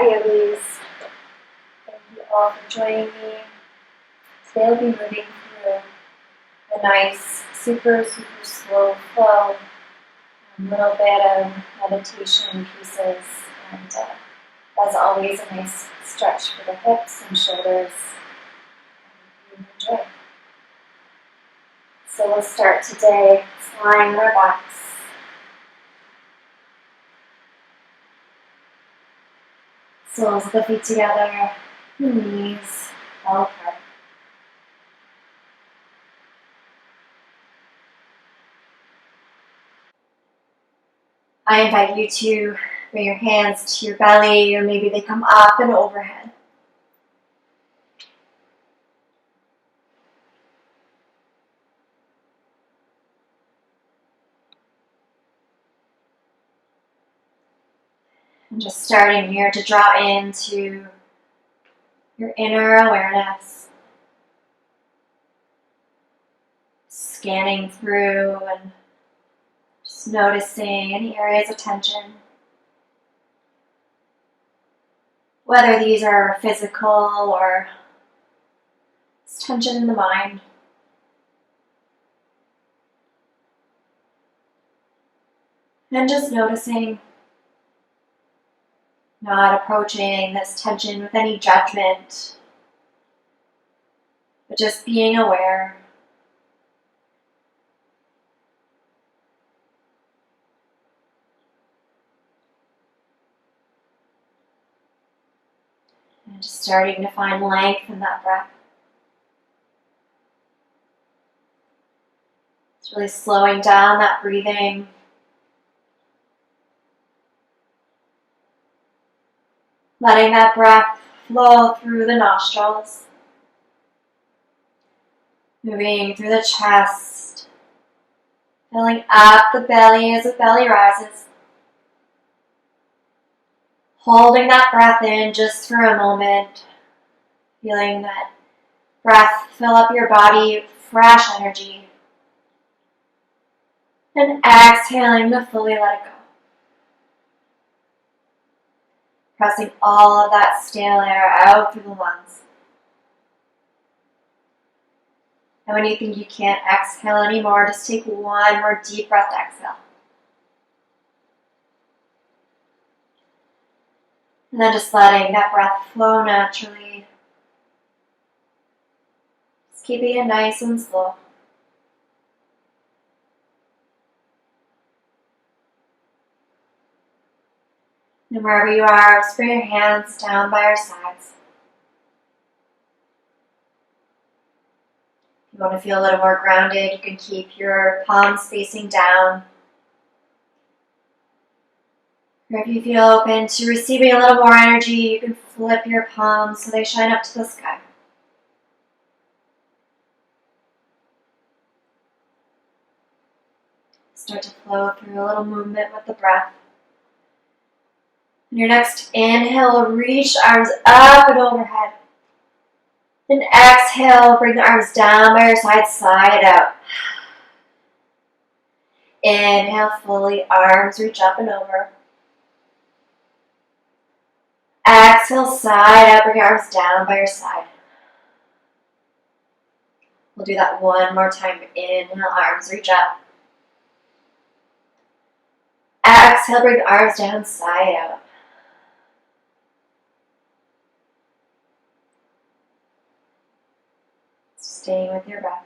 Yogis. Thank you all for joining me. Today we'll be moving through a nice, super slow flow, a little bit of meditation pieces, and as always, a nice stretch for the hips and shoulders. Enjoy. So we'll start today lying on our backs. Soles of the feet together, the knees well apart. I invite you to bring your hands to your belly, or maybe they come up and overhead. And just starting here to draw into your inner awareness, scanning through and just noticing any areas of tension. Whether these are physical or it's tension in the mind. And just noticing, not approaching this tension with any judgment, but just being aware. And just starting to find length in that breath. It's really slowing down that breathing. Letting that breath flow through the nostrils. Moving through the chest. Filling up the belly as the belly rises. Holding that breath in just for a moment. Feeling that breath fill up your body with fresh energy. And exhaling to fully let it go. Pressing all of that stale air out through the lungs. And when you think you can't exhale anymore, just take one more deep breath to exhale. And then just letting that breath flow naturally. Just keeping it nice and slow. And wherever you are, just bring your hands down by your sides. If you want to feel a little more grounded, you can keep your palms facing down. Or if you feel open to receiving a little more energy, you can flip your palms so they shine up to the sky. Start to flow through a little movement with the breath. On your next inhale, reach arms up and overhead. Then exhale, bring the arms down by your side, side out. Inhale fully, arms reach up and over. Exhale, side out, bring your arms down by your side. We'll do that one more time. Inhale, arms reach up. Exhale, bring the arms down, side out. Staying with your breath.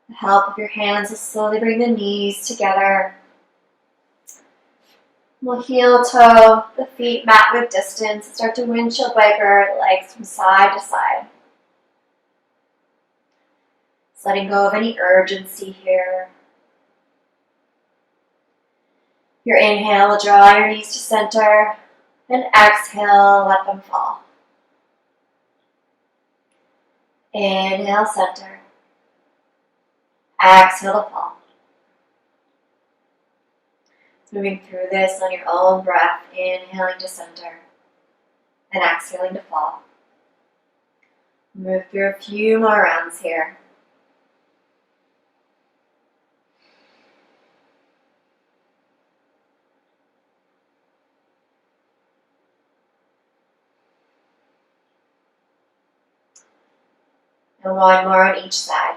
With the help of your hands, will slowly bring the knees together. We'll heel toe the feet mat with distance. Start to windshield wiper legs from side to side. Just letting go of any urgency here. Your inhale will draw your knees to center, and exhale, let them fall. Inhale, center. Exhale to fall. Moving through this on your own breath, inhaling to center and exhaling to fall. Move through a few more rounds here. And one more on each side.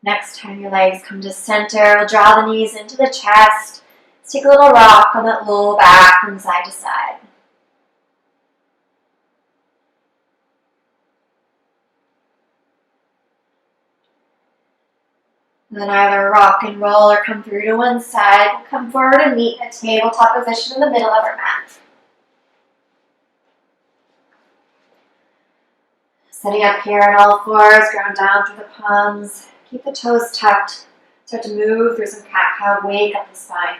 Next time your legs come to center, we'll draw the knees into the chest. Let's take a little rock on that low back from side to side. And then either rock and roll or come through to one side. We'll come forward and meet in a tabletop position in the middle of our mat. Sitting up here on all fours, ground down through the palms. Keep the toes tucked. Start to move through some cat-cow, wake up the spine.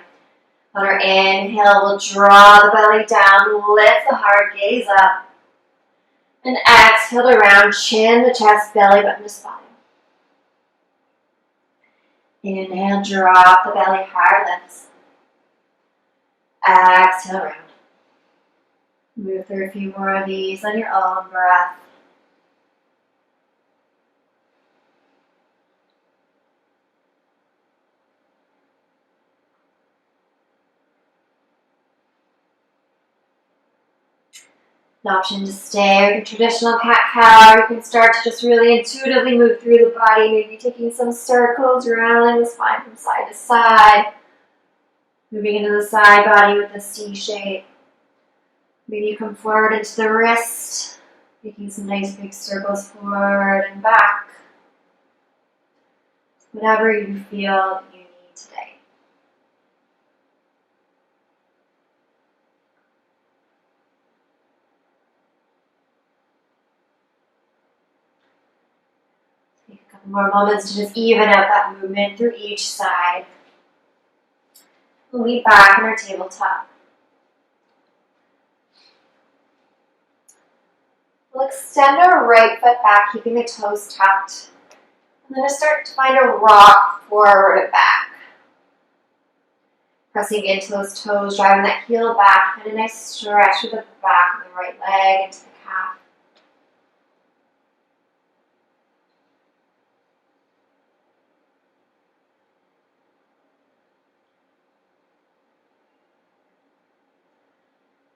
On our inhale, we'll draw the belly down, lift the heart, gaze up. And exhale to round, chin to chest, belly button to spine. Inhale, drop the belly, heart lifts. Exhale, round. Move through a few more of these on your own breath. An option to stay with the traditional cat-cow, or you can start to just really intuitively move through the body, maybe taking some circles, rounding the spine from side to side, moving into the side body with the C shape. Maybe you come forward into the wrist, making some nice big circles forward and back. Whatever you feel you need today. More moments to just even out that movement through each side. We'll lean back in our tabletop. We'll extend our right foot back, keeping the toes tucked. And then just start to find a rock forward and back. Pressing into those toes, driving that heel back. Find a nice stretch with the back of the right leg into the calf.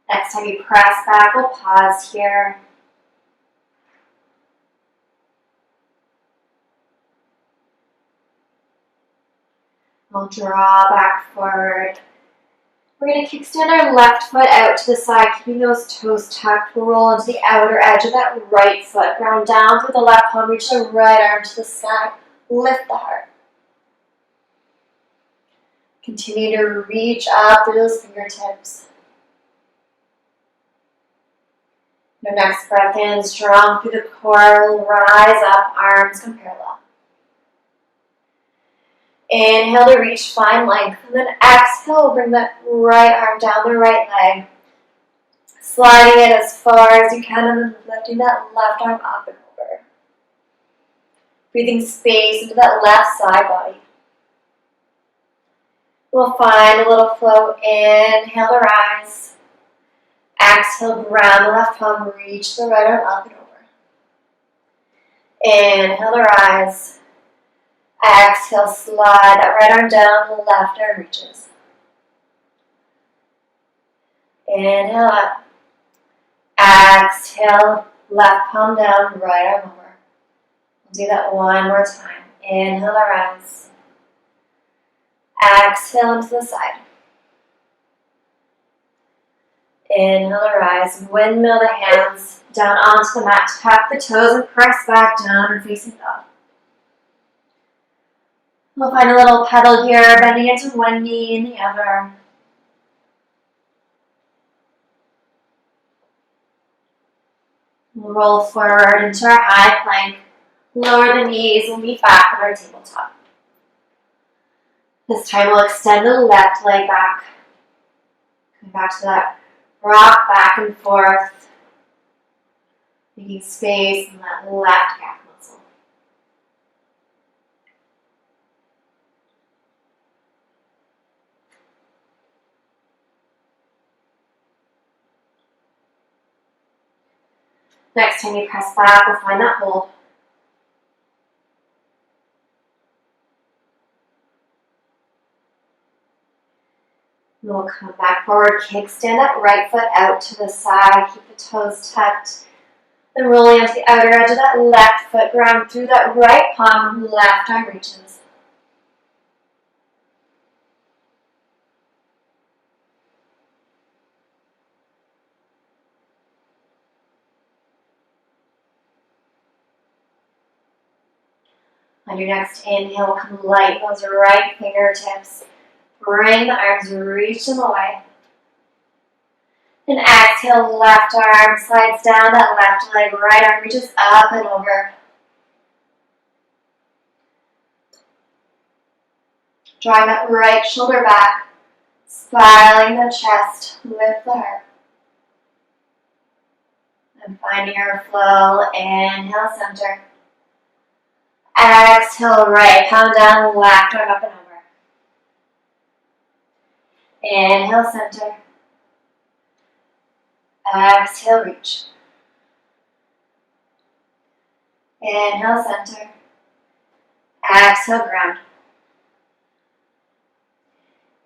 Next time you press back, we'll pause here. We'll draw back forward. We're going to kickstand our left foot out to the side, keeping those toes tucked. We'll roll into the outer edge of that right foot. Ground down through the left palm, reach the right arm to the sky. Lift the heart. Continue to reach up through those fingertips. Your next breath in, strong through the core, rise up, arms come parallel. Inhale to reach, find length, and then exhale, bring that right arm down the right leg. Sliding it as far as you can, and then lifting that left arm up and over. Breathing space into that left side body. We'll find a little flow, inhale to rise. Exhale, ground the left palm, reach the right arm up and over. Inhale to rise. Exhale, slide that right arm down, the left arm reaches. Inhale up. Exhale, left palm down, right arm over. We'll do that one more time. Inhale to rise. Exhale into the side. Inhale to rise, windmill the hands down onto the mat, tuck the toes and press back down and facing up. We'll find a little pedal here, bending into one knee and the other. We'll roll forward into our high plank, lower the knees and meet back on our tabletop. This time we'll extend the left leg back. Come back to that rock back and forth, making space in that left calf muscle. Next time you press back, we'll find that hold. We'll come back forward, kickstand that right foot out to the side, keep the toes tucked. Then rolling onto the outer edge of that left foot, ground through that right palm, left arm reaches. On your next inhale, come light those right fingertips. Bring the arms, reach them away. And exhale, left arm slides down that left leg, right arm reaches up and over. Drawing that right shoulder back, spiraling the chest, lift the heart. And finding your flow, inhale, center. Exhale, right palm down, left arm up and over. Inhale, center. Exhale, reach. Inhale, center. Exhale, ground.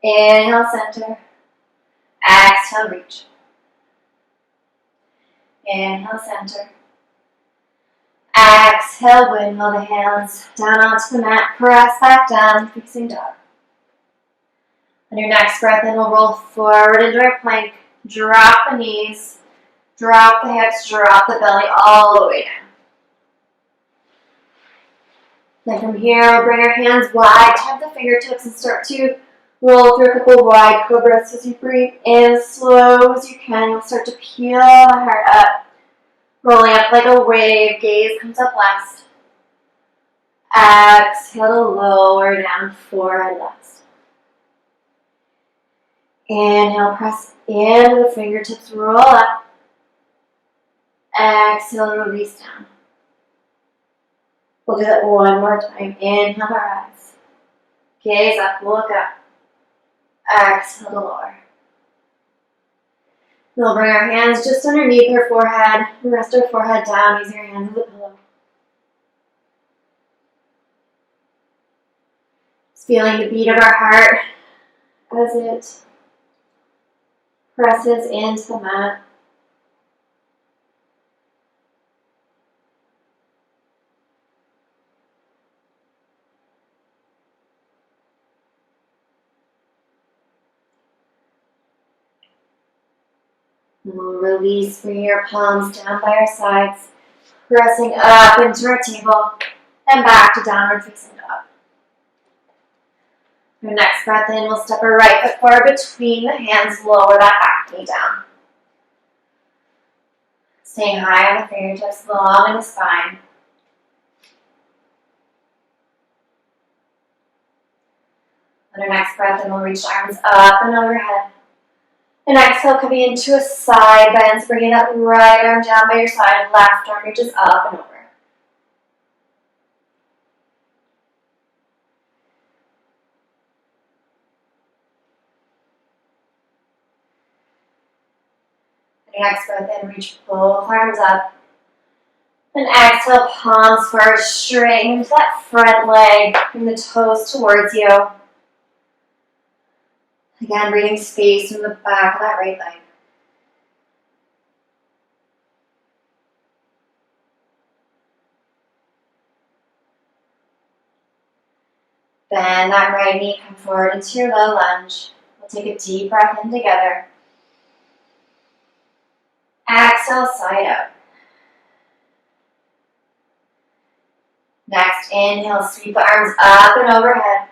Inhale, center. Exhale, reach. Inhale, center. Exhale, windmill the hands down onto the mat. Press back down, fixing dog. On your next breath in, we'll roll forward into our plank. Drop the knees, drop the hips, drop the belly all the way down. Then from here, we'll bring our hands wide, tap the fingertips, and start to roll through a couple wide cobras. As you breathe in as slow as you can, you'll start to peel the heart up. Rolling up like a wave, gaze comes up last. Exhale to lower down, forehead last. Inhale, press into the fingertips, roll up. Exhale, release down. We'll do that one more time. Inhale to rise. Gaze up, look up. Exhale to lower. We'll bring our hands just underneath our forehead. Rest our forehead down using our hands as a pillow. Just feeling the beat of our heart as it presses into the mat. And we'll release, bring your palms down by our sides, pressing up into our table, and back to downward facing dog. Your next breath in, we'll step our right foot forward between the hands, lower that back knee down. Staying high on the fingertips, long in the spine. On our next breath in, we'll reach arms up and overhead. And exhale, coming into a side bend, bringing that right arm down by your side, left arm reaches up and over. And your next breath in, reach both arms up. And exhale, palms first, straighten into that front leg, bring the toes towards you. Again, breathing space in the back of that right leg. Bend that right knee, come forward into your low lunge. We'll take a deep breath in together. Exhale, side out. Next, inhale, sweep the arms up and overhead.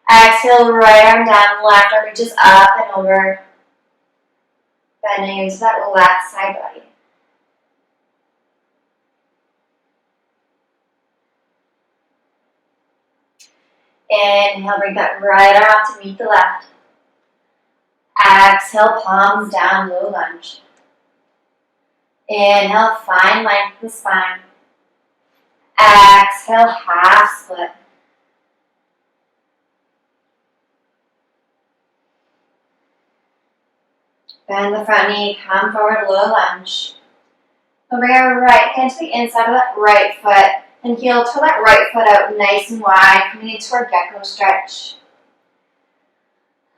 Exhale, right arm down, left arm reaches up and over. Bending into that left side body. Inhale, bring that right arm up to meet the left. Exhale, palms down, low lunge. Inhale, find length of the spine. Exhale, half split. Bend the front knee, come forward, low lunge. We'll bring our right hand to the inside of that right foot and heel toe that right foot out nice and wide, coming into our Gecko Stretch.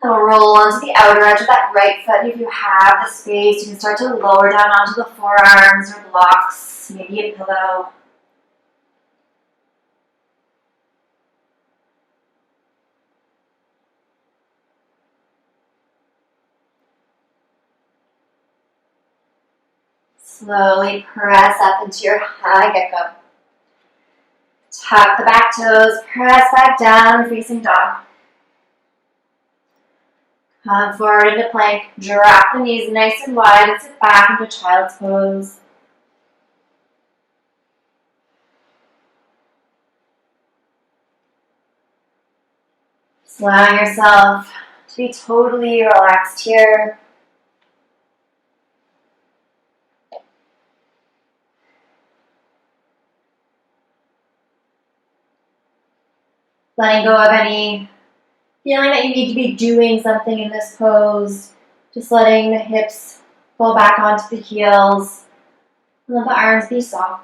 And we'll roll onto the outer edge of that right foot. And if you have the space, you can start to lower down onto the forearms or blocks, maybe a pillow. Slowly press up into your high gecko. Tuck the back toes, press back down, facing dog. Come forward into plank, drop the knees nice and wide and sit back into child's pose. Just allowing yourself to be totally relaxed here. Letting go of any feeling that you need to be doing something in this pose. Just letting the hips fall back onto the heels. And let the arms be soft.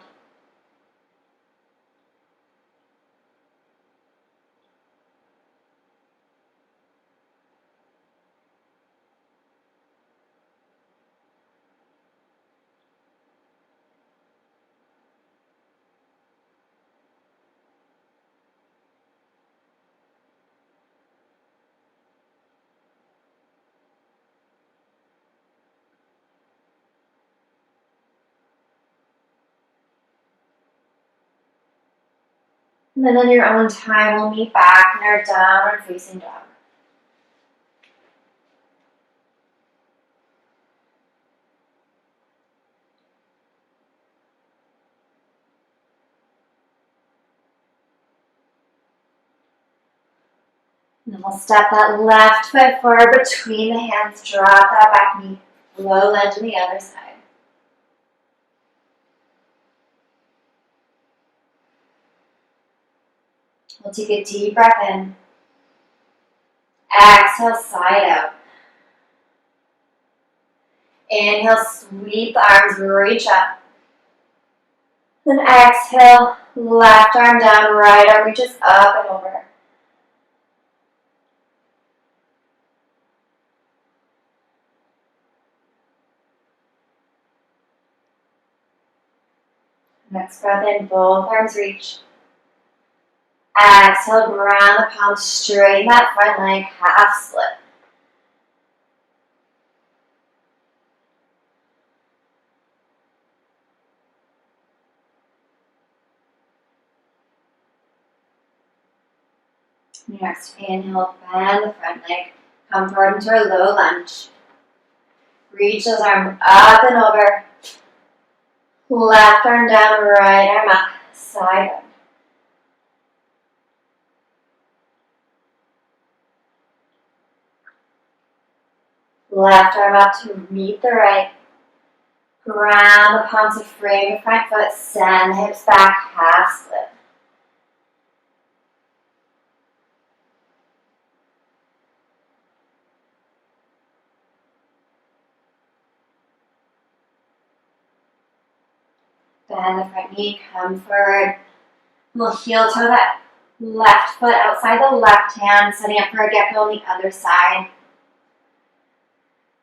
And then on your own time, we'll meet back in our downward facing dog. And then we'll step that left foot forward between the hands, drop that back knee, low lunge on the other side. We'll take a deep breath in. Exhale, side out. Inhale, sweep the arms, reach up. Then exhale, left arm down, right arm reaches up and over. Next breath in, both arms reach. Exhale, ground the palms, straighten that front leg, half split. Next, inhale, bend the front leg, come forward into our low lunge. Reach those arms up and over. Left arm down, right arm up, side bend. Left arm up to meet the right. Ground the palms to frame your front foot, send the hips back, half split. Bend the front knee, come forward. We'll heel toe that left foot outside the left hand, setting up for a gecko on the other side.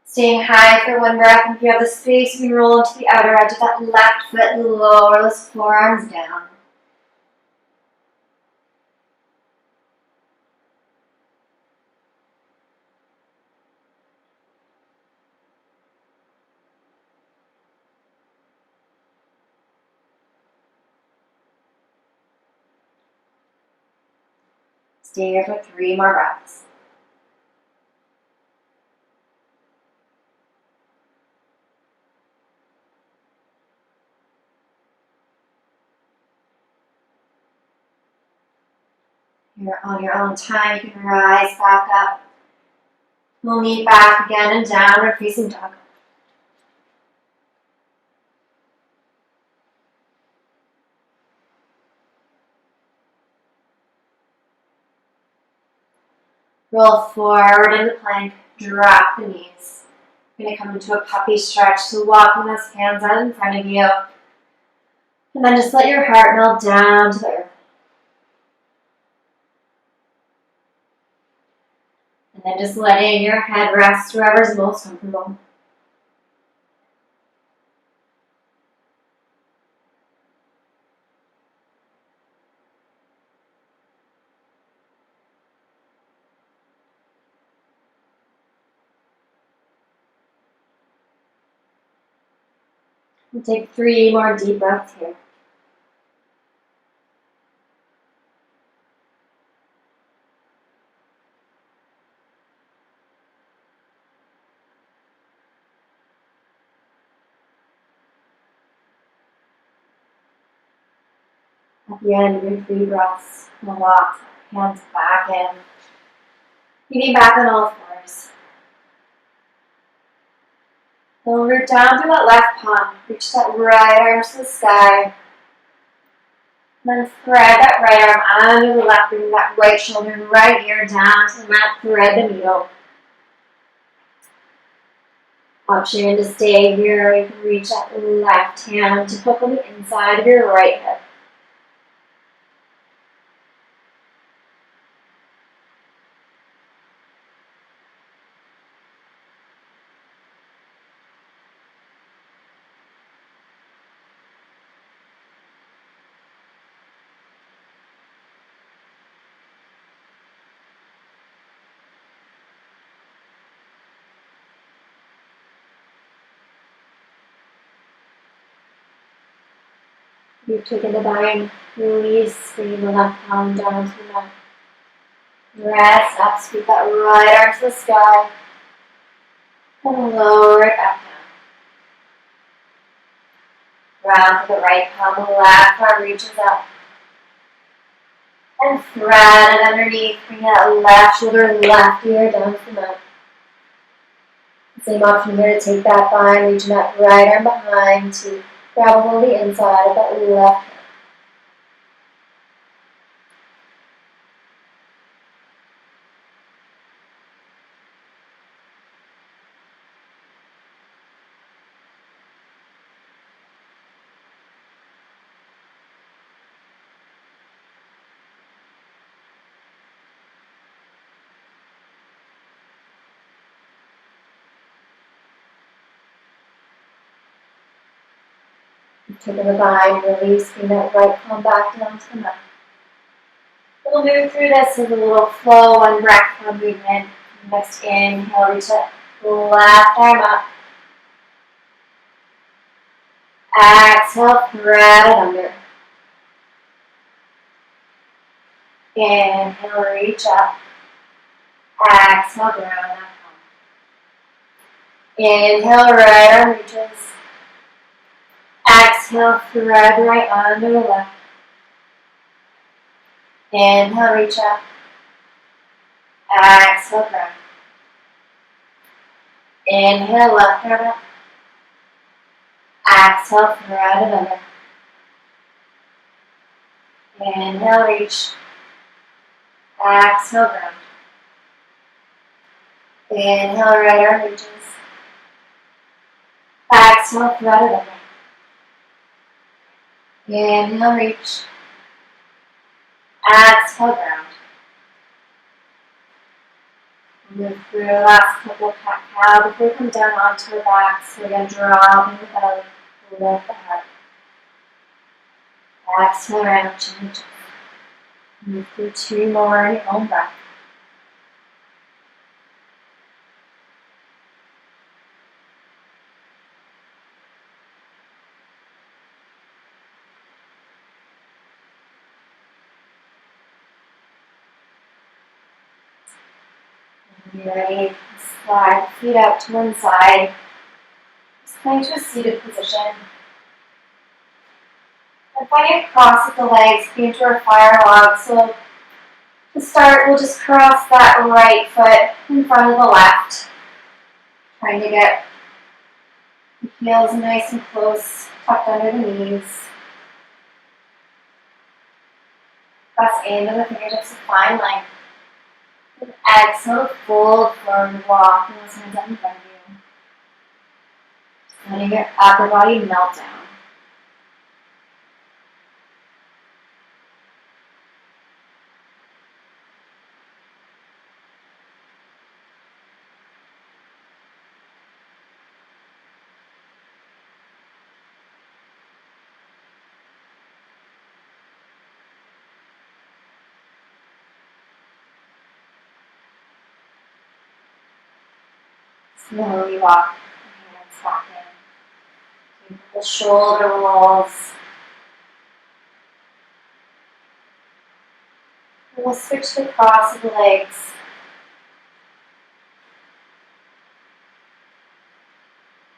Staying high for one breath, and if you have the space, you can roll into the outer edge of that left foot, lower those forearms down. Stay here for 3 more breaths. Here on your own time, you can rise back up. We'll meet back again in downward facing dog. Roll forward into plank, drop the knees. You're going to come into a puppy stretch, so walking those hands out in front of you. And then just let your heart melt down to the earth. And then just letting your head rest wherever's most comfortable. We'll take 3 more deep breaths here. At the end of your 3 breaths, we'll walk hands back in, feet back on all fours. Then we'll root down through that left palm, reach that right arm to the sky. And then thread that right arm under the left, bring that right shoulder and right ear down to the mat, thread the needle. Option to stay here, you can reach that left hand to hook on the inside of your right hip. You've taken the bind, release, bring the left palm down to the mat. Rest up, scoop that right arm to the sky. And lower it back down. Round to the right palm, the left arm reaches up. And thread it underneath, bring that left shoulder, left ear down to the mat. Same option here to take that bind, reaching that right arm behind to grab a hold of the inside of that left hand. Taking the bind, release, bring that right palm back down to the mat. We'll move through this with a little flow, one breath per movement. Next inhale, reach that left arm up. Exhale, thread it under. Inhale, reach up. Exhale, ground that palm. Inhale, right arm reaches. Exhale, thread right under the left. Inhale, reach up. Exhale, ground. Inhale, left arm up. Exhale, thread it under. Inhale, reach. Exhale, ground. Inhale, right arm reaches. Exhale, thread it under. Inhale, reach. Exhale, ground. Move through the last couple of cat-cow before we come down onto our backs. So again, dropping the belly, lift the heart. Exhale, round, change. Move through 2 more in your own breath. When you're ready, slide the feet out to one side. Just coming to a seated position. And finding a cross with the legs, coming to our fire log. So to start, we'll just cross that right foot in front of the left. Trying to get the heels nice and close, tucked under the knees. Press into the fingertips to find length. And exhale, fold forward, walk, and those hands up in front of you. Just letting your upper body melt down. Slowly walk your hands back in. Take the shoulder rolls. And we'll switch the cross of the legs.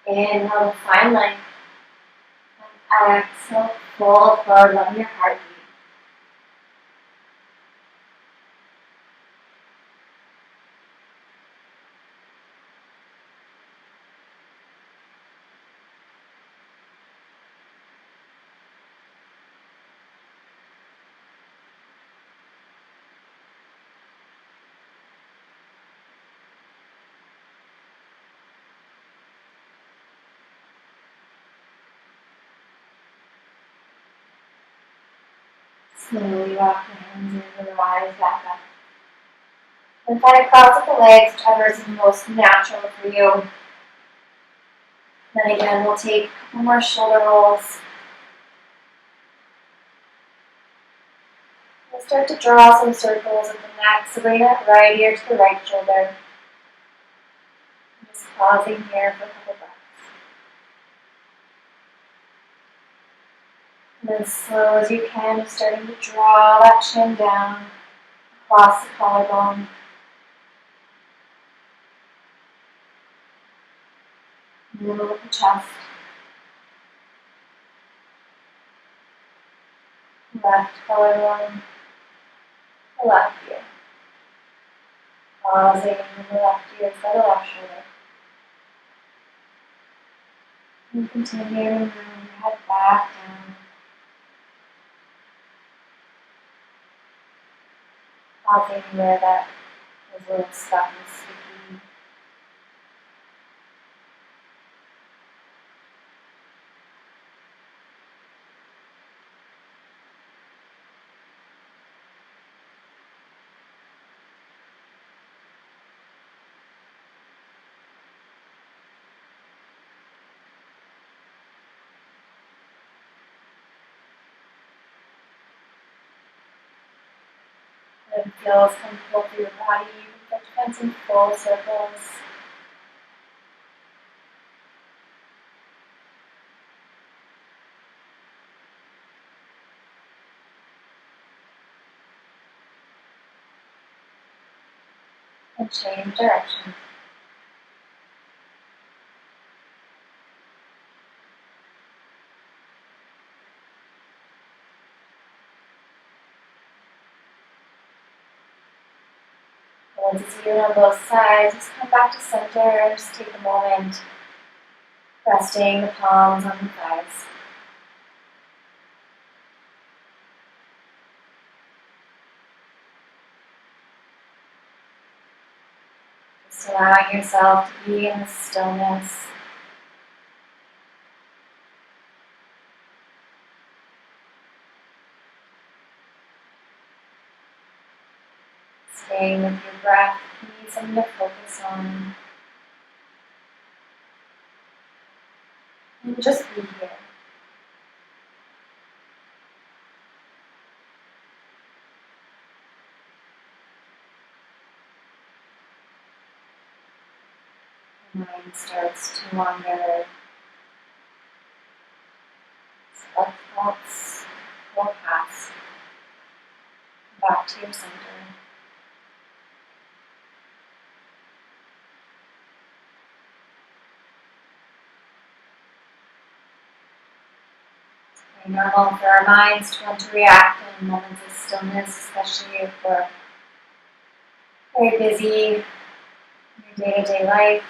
Inhale to find length. And exhale, fold forward, letting your heart beat. Slowly walk your hands over, rise back up. And find a cross of the legs, whichever is most natural for you. Then again, we'll take a couple more shoulder rolls. We'll start to draw some circles with the neck, so bring that right ear to the right shoulder. Just pausing here for a couple breaths. And then slow as you can, just starting to draw that chin down across the collarbone. Middle of the chest. Left collarbone. The left ear. Pausing in the left ear to the left shoulder. And continue to move your head back down. Pausing where that was a little stuck and sticky. It feels comfortable through your body. You can start to find some full circles. And change direction. Once it's even on both sides, just come back to center. Just take a moment, resting the palms on the thighs. Just allowing yourself to be in the stillness. Staying with your breath, you need something to focus on. And just be here. The mind starts to wander. Let thoughts go past. Back to your center. It's very normal for our minds to want to react in moments of stillness, especially if we're very busy in your day-to-day life.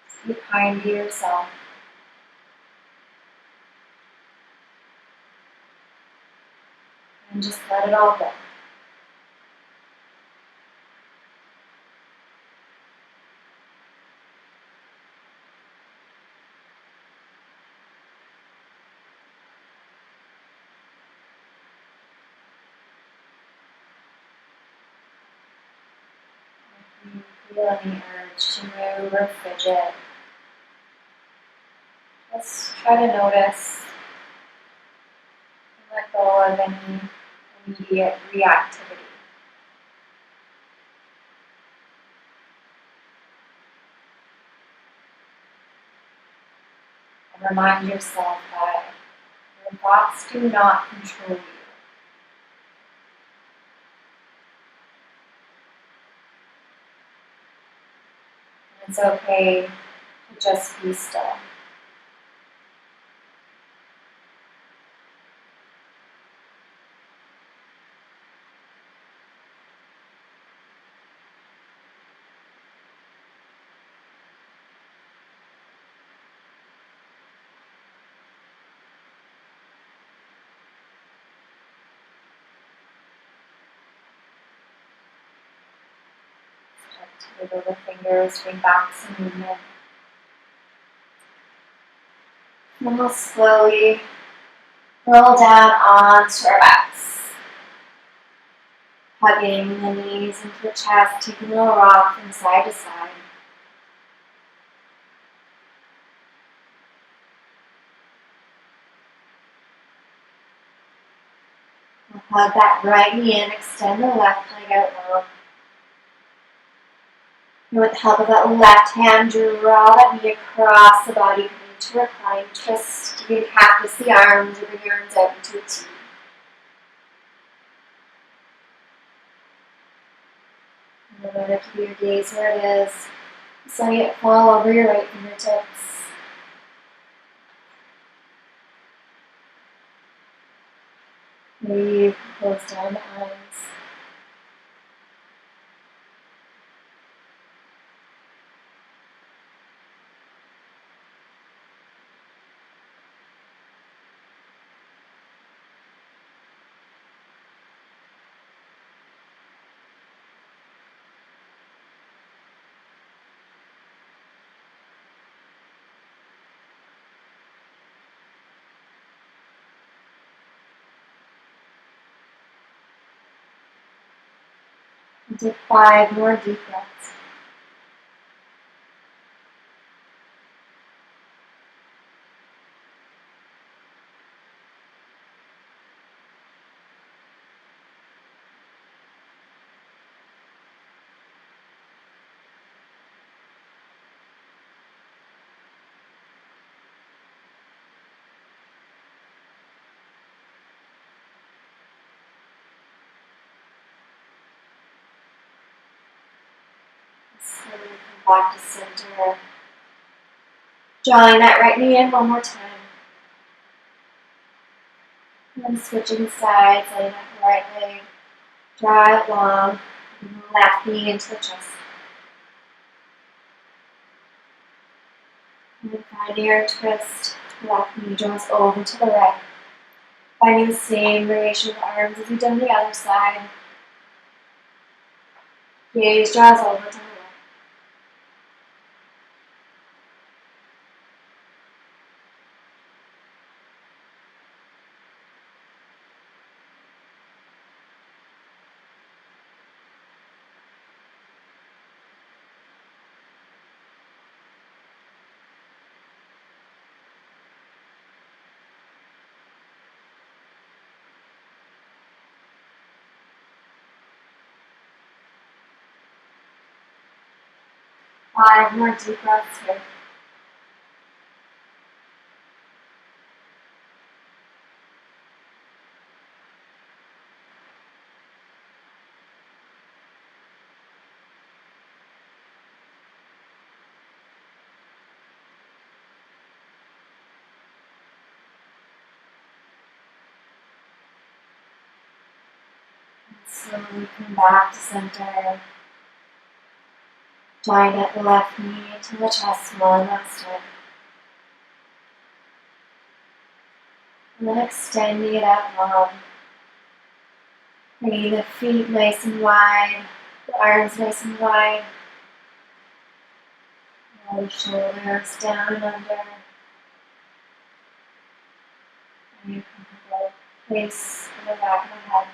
Just be kind to yourself. And just let it all go. If you feel any urge to move or fidget, just try to notice and let go of any immediate reactivity. Remind yourself that your thoughts do not control you. It's okay to just be still. Start to wiggle the fingers, bring back some movement. And we'll slowly roll down onto our backs. Hugging the knees into the chest, taking a little rock from side to side. We'll hug that right knee in, extend the left leg out long. And with the help of that left hand, draw that knee across the body, coming into recline twist. You can cactus the arms or bring your arms out into a T. And then to keep your gaze where it is. Just letting it fall over your right fingertips. Maybe you can close down the eyes. And take 5 more deep breaths. Slowly come back to center. Drawing that right knee in one more time. And then switching sides, letting that right leg draw it long. And the left knee into the chest. And then finding your twist, left knee draws over to the right. Finding the same variation of the arms as you've done the other side. Gaze draws over to the right. 5 more deep breaths here. Slowly come back to center. Drawing that left knee into the chest one last time. And then extending it out long. Bringing the feet nice and wide, the arms nice and wide. Roll the shoulders down and under. And you can comfortable place in the back of the head.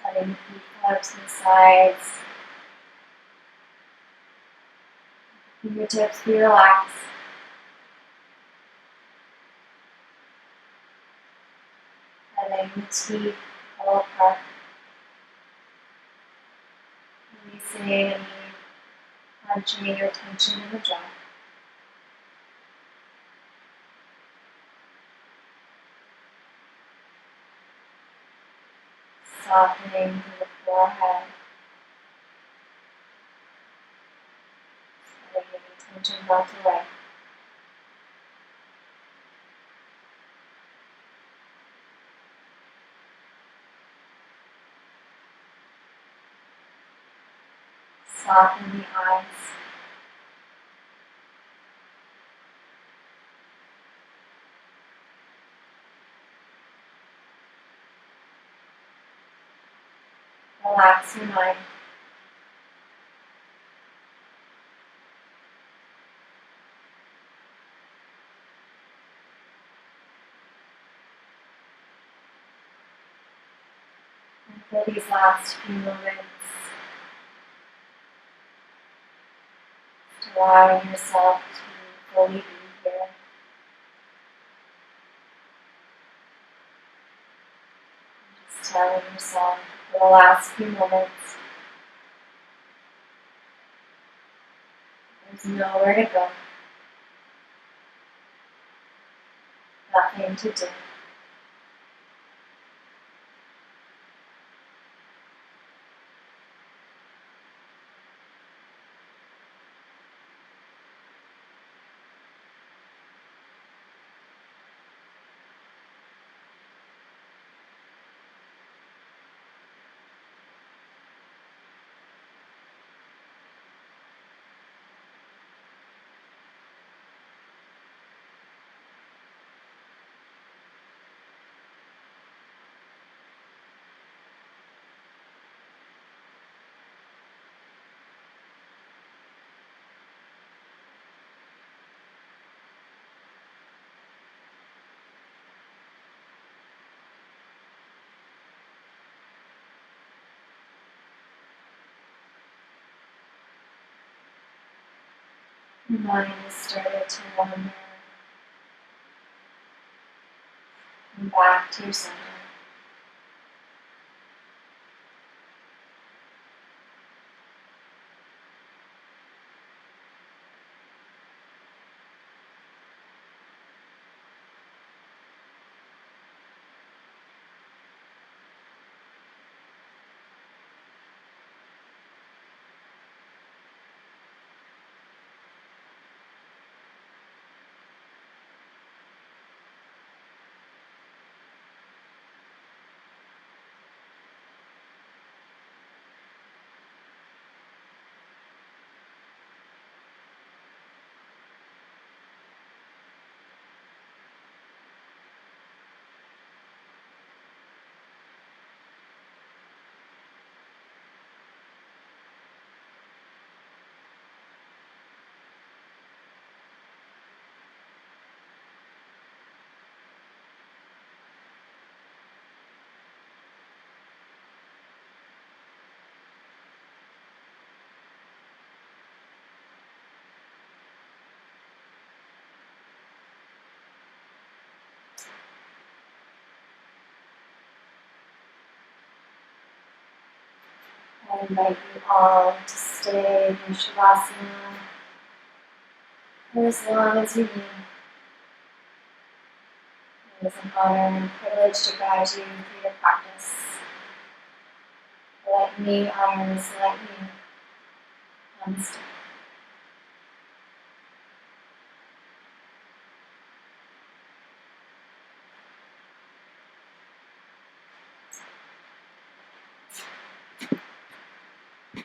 Letting the feet float to the sides. Fingertips be relaxed. Letting the teeth fall apart. Releasing any tension or tension in the jaw. Softening through the forehead. Letting any tension melt away. Soften the eyes. Relax your mind. And for these last few moments, allowing yourself to fully be here. Just telling yourself for the last few moments, there's nowhere to go, nothing to do. Your mind has started to wander. Come back to your center. I invite you all to stay in Shavasana for as long as you need. It is an honor and privilege to guide you through your practice. Let me honor this, let me namaste.